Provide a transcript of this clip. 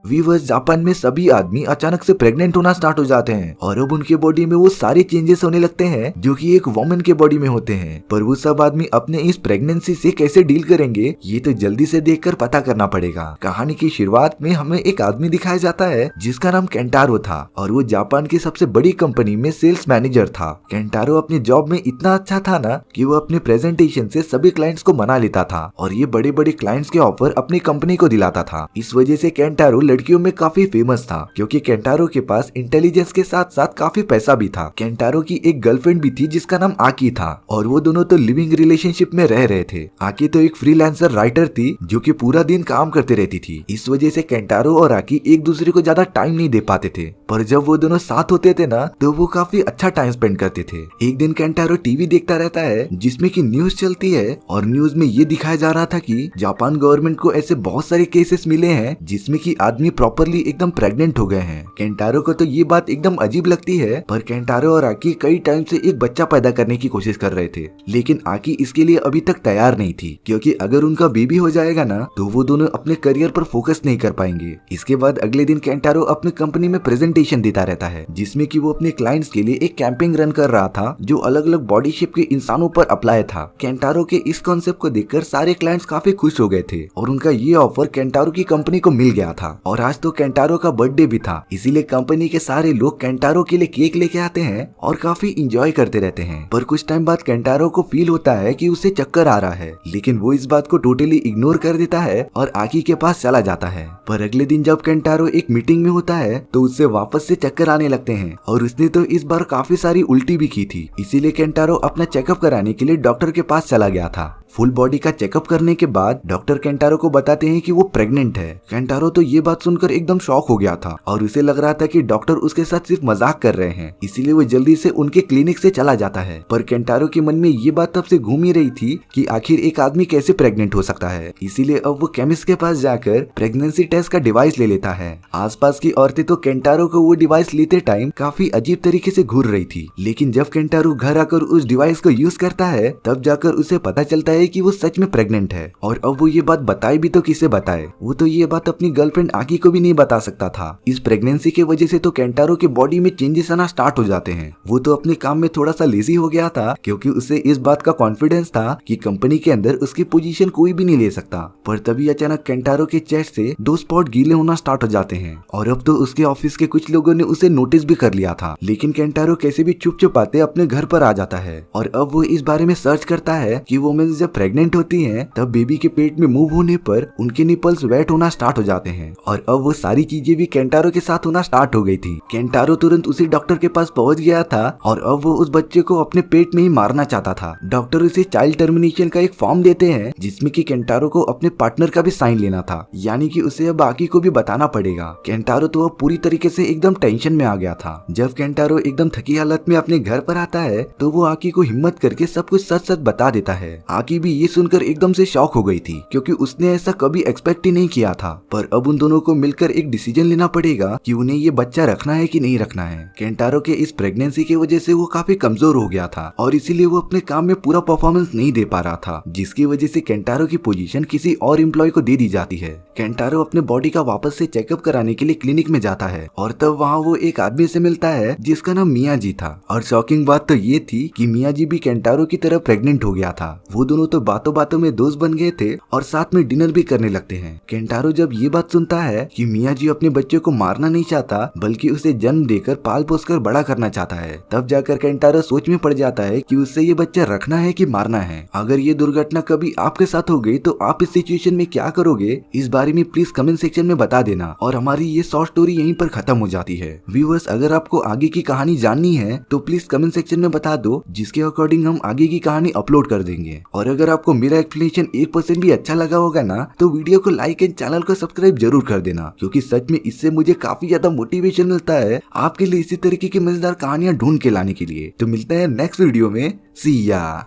Viewers, Japan में सभी आदमी अचानक से प्रेग्नेंट होना स्टार्ट हो जाते हैं और अब उनके बॉडी में वो सारे चेंजेस होने लगते हैं जो कि एक वुमन के बॉडी में होते हैं। पर वो सब आदमी अपने इस प्रेगनेंसी से कैसे डील करेंगे ये तो जल्दी से देखकर पता करना पड़ेगा। कहानी की शुरुआत में हमें एक आदमी दिखाया जाता है जिसका नाम केंटारो था और वो जापान की सबसे बड़ी कंपनी में सेल्स मैनेजर था। केंटारो अपने जॉब में इतना अच्छा था ना कि वो अपने प्रेजेंटेशन से सभी क्लाइंट्स को मना लेता था और ये बड़े बड़े क्लाइंट्स के ऑफर अपनी कंपनी को दिलाता था। इस वजह से केंटारो लड़कियों में काफी फेमस था क्योंकि केंटारो के पास इंटेलिजेंस के साथ साथ काफी पैसा भी था। केंटारो की एक गर्लफ्रेंड भी थी जिसका नाम आकी था और वो दोनों तो लिविंग रिलेशनशिप में रह रहे थे। आकी तो एक फ्रीलांसर राइटर थी जो कि पूरा दिन काम करती रहती थी। इस वजह से केंटारो और आकी एक दूसरे को ज्यादा टाइम नहीं दे पाते थे, पर जब वो दोनों साथ होते थे ना तो वो काफी अच्छा टाइम स्पेंड करते थे। एक दिन केंटारो टीवी देखता रहता है जिसमें कि न्यूज चलती है और न्यूज में ये दिखाया जा रहा था कि जापान गवर्नमेंट को ऐसे बहुत सारे केसेस मिले हैं जिसमें कि आदमी प्रॉपरली एकदम प्रेग्नेंट हो गए हैं। केंटारो को तो ये बात एकदम अजीब लगती है, पर केंटारो और आकी कई टाइम से एक बच्चा पैदा करने की कोशिश कर रहे थे, लेकिन आकी इसके लिए अभी तक तैयार नहीं थी क्योंकि अगर उनका बेबी हो जाएगा ना तो वो दोनों अपने करियर पर फोकस नहीं कर पाएंगे। इसके बाद अगले दिन केंटारो अपनी कंपनी में प्रेजेंटेशन देता रहता है जिसमें कि वो अपने क्लाइंट्स के लिए एक कैंपेन रन कर रहा था जो अलग अलग बॉडी शेप के इंसानों पर अप्लाई था। केंटारो के इस कॉन्सेप्ट को देखकर सारे क्लाइंट्स काफी खुश हो गए थे और उनका ये ऑफर केंटारो की कंपनी को मिल गया था। और आज तो केंटारो का बर्थडे भी था, इसीलिए कंपनी के सारे लोग केंटारो के लिए केक लेके आते हैं और काफी इंजॉय करते रहते हैं। पर कुछ टाइम बाद केंटारो को फील होता है कि उसे चक्कर आ रहा है, लेकिन वो इस बात को टोटली इग्नोर कर देता है और आकी के पास चला जाता है। पर अगले दिन जब केंटारो एक मीटिंग में होता है तो उससे वापस से चक्कर आने लगते हैं और उसने तो इस बार काफी सारी उल्टी भी की थी। इसीलिए केंटारो अपना चेकअप कराने के लिए डॉक्टर के पास चला गया था। फुल बॉडी का चेकअप करने के बाद डॉक्टर केंटारो को बताते हैं कि वो प्रेग्नेंट है। केंटारो तो ये बात सुनकर एकदम शॉक हो गया था और उसे लग रहा था कि डॉक्टर उसके साथ सिर्फ मजाक कर रहे हैं, इसीलिए वो जल्दी से उनके क्लिनिक से चला जाता है। पर केंटारो के मन में ये बात तब से घूम ही रही थी कि आखिर एक आदमी कैसे प्रेग्नेंट हो सकता है। इसीलिए अब वो केमिस्ट के पास जाकर प्रेगनेंसी टेस्ट का डिवाइस ले लेता है। आसपास की औरतें तो केंटारो को वो डिवाइस लेते टाइम काफी अजीब तरीके से घूर रही थी, लेकिन जब केंटारो घर आकर उस डिवाइस को यूज करता है तब जाकर उसे पता चलता है कि वो सच में प्रेग्नेंट है। और अब वो ये बात बताए भी तो किसे बताए, वो तो ये बात अपनी गर्लफ्रेंड आकी को भी नहीं बता सकता था। इस प्रेगनेंसी की वजह से तो केंटारो की बॉडी में चेंजेस आना स्टार्ट हो जाते हैं। वो तो अपने काम में थोड़ा सा लेजी हो गया था क्योंकि उसे इस बात का कॉन्फिडेंस था कि कंपनी के अंदर उसकी पोजीशन कोई भी नहीं ले सकता। पर तभी अचानक केंटारो के चेस्ट से 2 स्पॉट गीले होना स्टार्ट हो जाते हैं और अब तो उसके ऑफिस के कुछ लोगों ने उसे नोटिस भी कर लिया था, लेकिन केंटारो कैसे भी चुप चुपाते अपने घर पर आ जाता है। और अब वो इस बारे में सर्च करता है कि वुमेन जब प्रेग्नेंट होती हैं तब बेबी के पेट में मूव होने पर उनके निपल्स वेट होना स्टार्ट हो जाते हैं। और अब वो सारी चीजें भी केंटारो के साथ होना स्टार्ट हो गई थी। केंटारो तुरंत उसी डॉक्टर के पास पहुंच गया था और अब वो उस बच्चे को अपने पेट में ही मारना चाहता था। डॉक्टर उसे चाइल्ड टर्मिनेशन का एक फॉर्म देते हैं जिसमें कि केंटारो को अपने पार्टनर का भी साइन लेना था, यानी कि उसे अब आकी को भी बताना पड़ेगा। केंटारो तो अब पूरी तरीके से एकदम टेंशन में आ गया था। जब केंटारो एकदम थकी हालत में अपने घर पर आता है तो वो आकी को हिम्मत करके सब कुछ सच सच बता देता है। आकी भी ये सुनकर एकदम से शॉक हो गई थी क्योंकि उसने ऐसा कभी एक्सपेक्ट ही नहीं किया था। पर अब उन दोनों को मिलकर एक डिसीजन लेना पड़ेगा कि उन्हें ये बच्चा रखना है कि नहीं रखना है। केंटारो के इस प्रेगनेंसी की वजह से वो काफी कमजोर हो गया था और इसीलिए वो अपने काम में पूरा परफॉर्मेंस नहीं दे पा रहा था, जिसकी वजह से केंटारो की पोजीशन किसी और एम्प्लॉय को दे दी जाती है। केंटारो अपने बॉडी का वापस से चेकअप कराने के लिए क्लिनिक में जाता है और तब वहाँ वो एक आदमी से मिलता है जिसका नाम मियाजी था। और शॉकिंग बात तो ये थी कि मियाजी भी केंटारो की तरह प्रेग्नेंट हो गया था। वो दोनों तो बातों बातों में दोस्त बन गए थे और साथ में डिनर भी करने लगते हैं। केंटारो जब ये बात सुनता है कि मियाजी अपने बच्चे को मारना नहीं चाहता बल्कि उसे जन्म देकर पाल पोस कर बड़ा करना चाहता है, तब जाकर केंटारो सोच में पड़ जाता है कि उससे ये बच्चा रखना है कि मारना है। अगर ये दुर्घटना कभी आपके साथ हो गई तो आप इस सिचुएशन में क्या करोगे, इस बारे में प्लीज कमेंट सेक्शन में बता देना। और हमारी ये शॉर्ट स्टोरी यहीं पर खत्म हो जाती है। व्यूअर्स, अगर आपको आगे की कहानी जाननी है तो प्लीज कमेंट सेक्शन में बता दो, जिसके अकॉर्डिंग हम आगे की कहानी अपलोड कर देंगे। और अगर आपको मेरा एक्सप्लेनेशन 1% भी अच्छा लगा होगा ना तो वीडियो को लाइक एंड चैनल को सब्सक्राइब जरूर कर देना, क्योंकि सच में इससे मुझे काफी ज्यादा मोटिवेशन मिलता है आपके लिए इसी तरीके की मजेदार कहानियां ढूंढ के लाने के लिए। तो मिलते हैं नेक्स्ट वीडियो में। सी या।